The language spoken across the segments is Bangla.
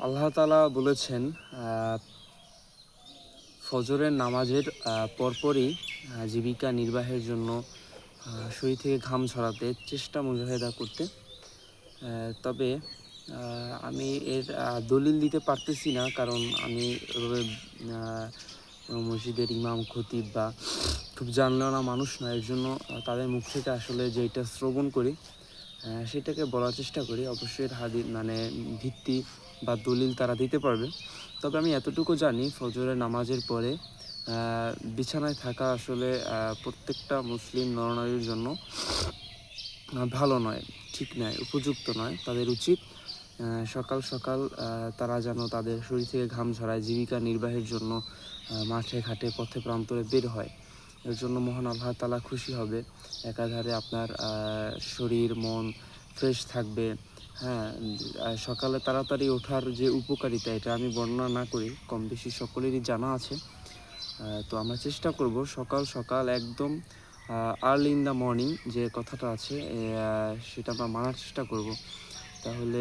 আল্লাহ তাআলা বলেছেন ফজরের নামাজের পরপরই জীবিকা নির্বাহের জন্য শরীর থেকে ঘাম ঝরাতে চেষ্টা মুজাহেদা করতে। তবে আমি এর দলিল দিতে পারতেছি না, কারণ আমি এভাবে কোনো মসজিদের ইমাম খতিব বা খুব জানলেওয়া মানুষ নয়। এর জন্য তাদের মুখ থেকে আসলে যেটা শ্রবণ করি সেটাকে বলার চেষ্টা করি। অবশ্যই এর ভিত্তি বা দলিল তারা দিতে পারবে। তবে আমি এতটুকু জানি, ফজরের নামাজের পরে বিছানায় থাকা আসলে প্রত্যেকটা মুসলিম নরনারীর জন্য ভালো নয়, ঠিক নয়, উপযুক্ত নয়। তাদের উচিত সকাল সকাল তারা যেন তাদের শরীর থেকে ঘাম ঝরায় জীবিকা নির্বাহের জন্য মাঠে ঘাটে পথে প্রান্তরে বের হয়। এর জন্য মহান আল্লাহ তাআলা খুশি হবে। একাধারে আপনার শরীর মন ফ্রেশ থাকবে। হ্যাঁ, সকালে তাড়াতাড়ি ওঠার যে উপকারিতা, এটা আমি বর্ণনা না করি, কম বেশি সকলেরই জানা আছে। তো আমরা চেষ্টা করব সকাল সকাল একদম আর্লি ইন দ্য মর্নিং যে কথাটা আছে সেটা আমরা মানার চেষ্টা করব। তাহলে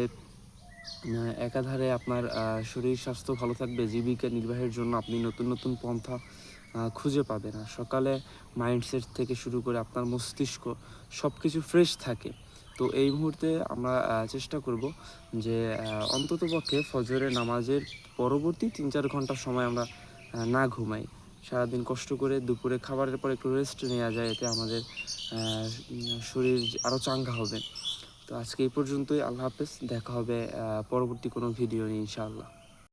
একাধারে আপনার শরীর স্বাস্থ্য ভালো থাকবে, জীবিকা নির্বাহের জন্য আপনি নতুন নতুন পন্থা খুঁজে পাবেন। আর সকালে মাইন্ডসেট থেকে শুরু করে আপনার মস্তিষ্ক সব কিছু ফ্রেশ থাকে। তো এই মুহূর্তে আমরা চেষ্টা করব যে অন্ততপক্ষে ফজরের নামাজের পরবর্তী ৩-৪ ঘন্টা সময় আমরা না ঘুমাই। সারাদিন কষ্ট করে দুপুরে খাবারের পর একটু রেস্ট নেওয়া যায়, এতে আমাদের শরীর আরও চাঙ্গা হবে। তো আজকে এই পর্যন্তই। আল্লাহ হাফেজ। দেখা হবে পরবর্তী কোনো ভিডিও নিয়ে ইনশাআল্লাহ।